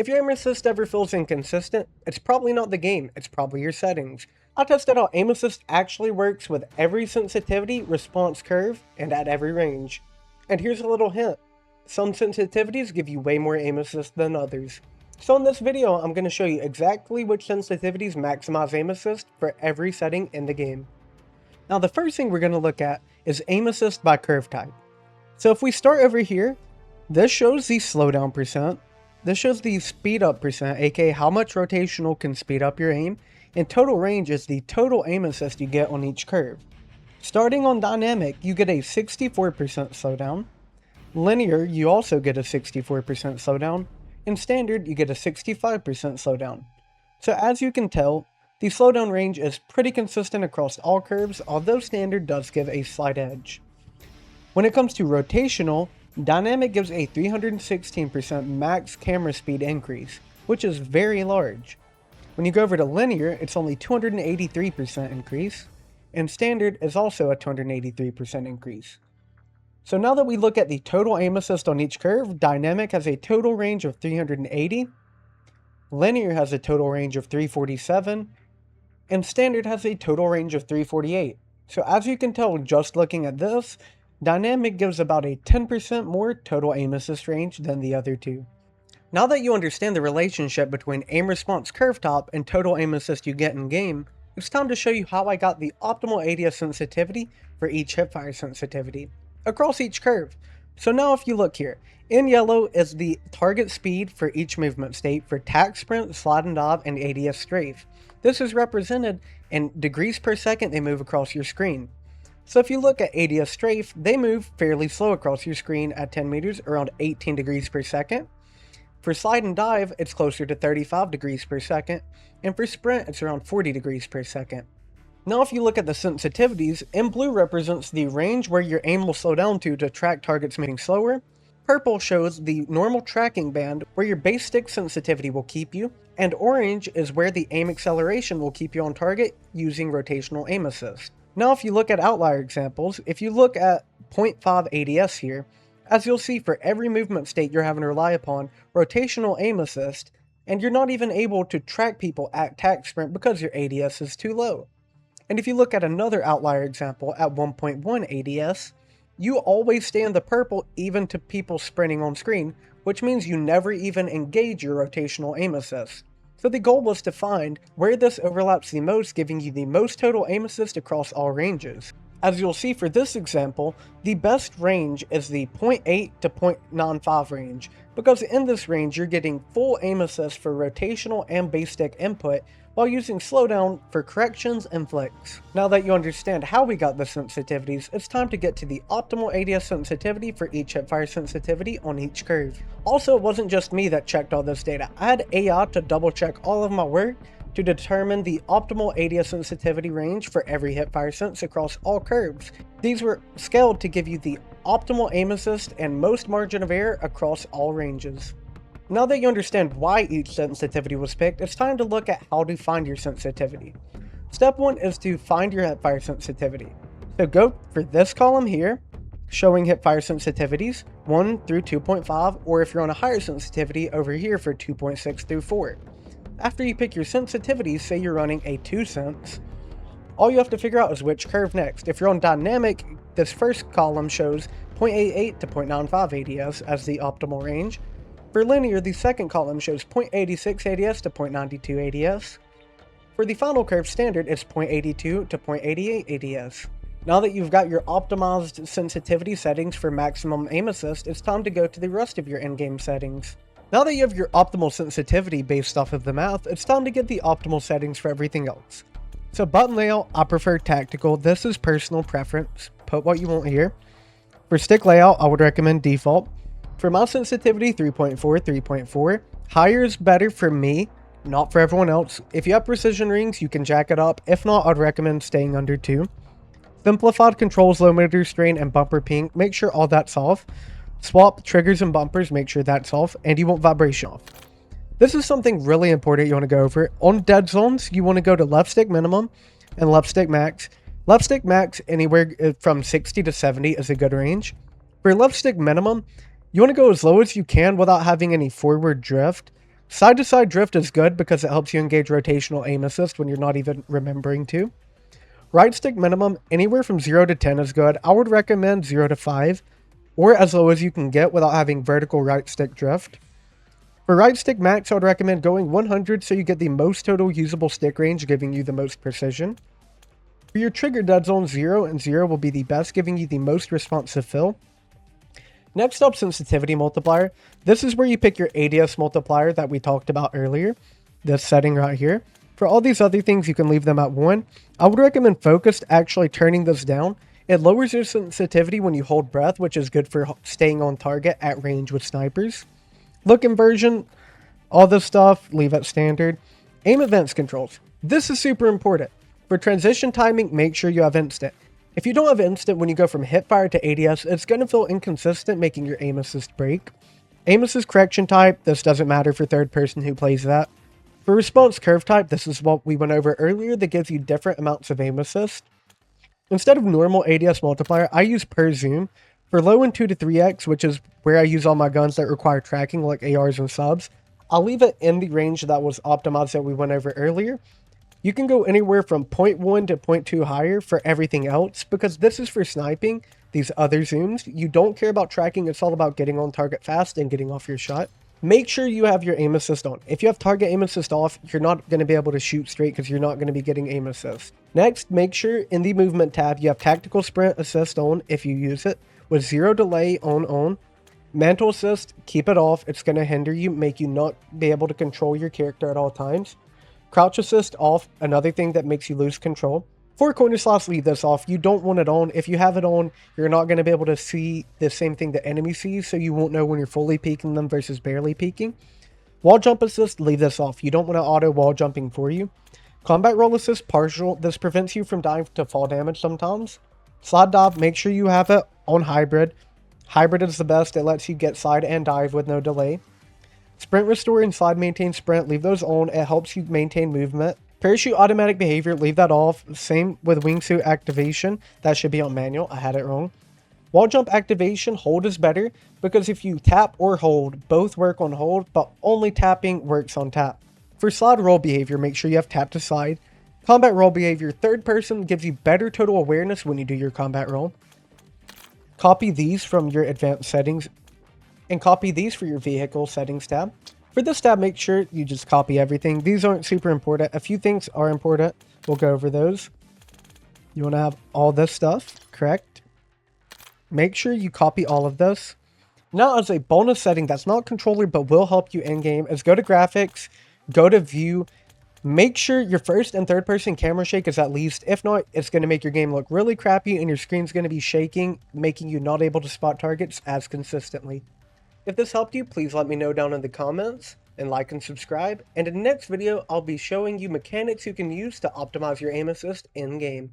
If your aim assist ever feels inconsistent, it's probably not the game, it's probably your settings. I tested out aim assist actually works with every sensitivity, response curve, and at every range. And here's a little hint. Some sensitivities give you way more aim assist than others. So in this video, I'm going to show you exactly which sensitivities maximize aim assist for every setting in the game. Now the first thing we're going to look at is aim assist by curve type. So if we start over here, this shows the slowdown percent. This shows the speed up percent, aka how much rotational can speed up your aim, and total range is the total aim assist you get on each curve. Starting on dynamic, you get a 64% slowdown. Linear, you also get a 64% slowdown. And standard, you get a 65% slowdown. So as you can tell, the slowdown range is pretty consistent across all curves, although standard does give a slight edge. When it comes to rotational, dynamic gives a 316% max camera speed increase, which is very large. When you go over to linear, it's only 283% increase, and standard is also a 283% increase. So now that we look at the total aim assist on each curve, dynamic has a total range of 380, linear has a total range of 347, and standard has a total range of 348. So as you can tell just looking at this, dynamic gives about a 10% more total aim assist range than the other two. Now that you understand the relationship between aim response curve top and total aim assist you get in game, it's time to show you how I got the optimal ADS sensitivity for each hipfire sensitivity across each curve. So now if you look here, in yellow is the target speed for each movement state for tack sprint, slide and dive, and ADS strafe. This is represented in degrees per second they move across your screen. So if you look at ADS strafe, they move fairly slow across your screen at 10 meters, around 18 degrees per second. For slide and dive, it's closer to 35 degrees per second, and for sprint, it's around 40 degrees per second. Now if you look at the sensitivities, in blue represents the range where your aim will slow down to track targets moving slower. Purple shows the normal tracking band where your base stick sensitivity will keep you, and orange is where the aim acceleration will keep you on target using rotational aim assist. Now if you look at outlier examples, if you look at 0.5 ADS here, as you'll see for every movement state you're having to rely upon rotational aim assist, and you're not even able to track people at tack sprint because your ADS is too low. And if you look at another outlier example at 1.1 ADS, you always stay in the purple even to people sprinting on screen, which means you never even engage your rotational aim assist. So the goal was to find where this overlaps the most, giving you the most total aim assist across all ranges. As you'll see for this example, the best range is the 0.8 to 0.95 range, because in this range you're getting full aim assist for rotational and base stick input, while using slowdown for corrections and flicks. Now that you understand how we got the sensitivities, it's time to get to the optimal ADS sensitivity for each hipfire sensitivity on each curve. Also, it wasn't just me that checked all this data. I had AI to double check all of my work to determine the optimal ADS sensitivity range for every hipfire sense across all curves. These were scaled to give you the optimal aim assist and most margin of error across all ranges. Now that you understand why each sensitivity was picked, it's time to look at how to find your sensitivity. Step 1 is to find your hipfire sensitivity. So go for this column here, showing hipfire sensitivities 1 through 2.5, or if you're on a higher sensitivity, over here for 2.6 through 4. After you pick your sensitivities, say you're running a 2 sense, all you have to figure out is which curve next. If you're on dynamic, this first column shows 0.88 to 0.95 ADS as the optimal range. For linear, the second column shows 0.86 ADS to 0.92 ADS. For the final curve standard, it's 0.82 to 0.88 ADS. Now that you've got your optimized sensitivity settings for maximum aim assist, it's time to go to the rest of your in-game settings. Now that you have your optimal sensitivity based off of the math, it's time to get the optimal settings for everything else. So button layout, I prefer tactical. This is personal preference. Put what you want here. For stick layout, I would recommend default. For my sensitivity, 3.4, 3.4. Higher is better for me, not for everyone else. If you have precision rings, you can jack it up. If not, I'd recommend staying under 2. Simplified controls, low emitter strain, and bumper ping. Make sure all that's off. Swap triggers and bumpers, make sure that's off. And you want vibration off. This is something really important you want to go over. On dead zones, you want to go to left stick minimum and left stick max. Left stick max anywhere from 60 to 70 is a good range. For left stick minimum, you want to go as low as you can without having any forward drift. Side-to-side drift is good because it helps you engage rotational aim assist when you're not even remembering to. Right stick minimum, anywhere from 0 to 10 is good. I would recommend 0 to 5, or as low as you can get without having vertical right stick drift. For right stick max, I would recommend going 100 so you get the most total usable stick range, giving you the most precision. For your trigger dead zone, 0 and 0 will be the best, giving you the most responsive fill. Next up, sensitivity multiplier. This is where you pick your ADS multiplier that we talked about earlier, this setting right here. For all these other things, you can leave them at 1. I would recommend focused, actually turning this down. It lowers your sensitivity when you hold breath, which is good for staying on target at range with snipers. Look inversion, all this stuff, leave at standard. Aim advanced controls. This is super important. For transition timing, make sure you have instant. If you don't have instant when you go from hipfire to ADS, it's going to feel inconsistent, making your aim assist break. Aim assist correction type, this doesn't matter for third person who plays that. For response curve type, this is what we went over earlier that gives you different amounts of aim assist. Instead of normal ADS multiplier, I use per zoom. For low and 2 to 3x, which is where I use all my guns that require tracking like ARs and subs, I'll leave it in the range that was optimized that we went over earlier. You can go anywhere from 0.1 to 0.2 higher for everything else, because this is for sniping, these other zooms. You don't care about tracking, it's all about getting on target fast and getting off your shot. Make sure you have your aim assist on. If you have target aim assist off, you're not going to be able to shoot straight because you're not going to be getting aim assist. Next, make sure in the movement tab you have tactical sprint assist on if you use it, with 0 delay on. Mantle assist, keep it off, it's going to hinder you, make you not be able to control your character at all times. Crouch assist off, another thing that makes you lose control. For corner slots, leave this off. You don't want it on. If you have it on, you're not going to be able to see the same thing the enemy sees, so you won't know when you're fully peeking them versus barely peeking. Wall jump assist, leave this off. You don't want to auto wall jumping for you. Combat roll assist, partial. This prevents you from dying to fall damage sometimes. Slide dive, make sure you have it on hybrid. Hybrid is the best. It lets you get side and dive with no delay. Sprint restore and slide maintain sprint, leave those on. It helps you maintain movement. Parachute automatic behavior, leave that off. Same with wingsuit activation. That should be on manual. I had it wrong. Wall jump activation, hold is better, because if you tap or hold, both work on hold, but only tapping works on tap. For slide roll behavior, make sure you have tap to slide. Combat roll behavior, third person gives you better total awareness when you do your combat roll. Copy these from your advanced settings and copy these for your vehicle settings tab. For this tab, make sure you just copy everything. These aren't super important. A few things are important. We'll go over those. You want to have all this stuff, correct? Make sure you copy all of this. Now, as a bonus setting that's not controller but will help you in-game, is go to graphics, go to view. Make sure your first and third person camera shake is at least. If not, it's going to make your game look really crappy and your screen's going to be shaking, making you not able to spot targets as consistently. If this helped you, please let me know down in the comments, and like and subscribe. And in the next video, I'll be showing you mechanics you can use to optimize your aim assist in-game.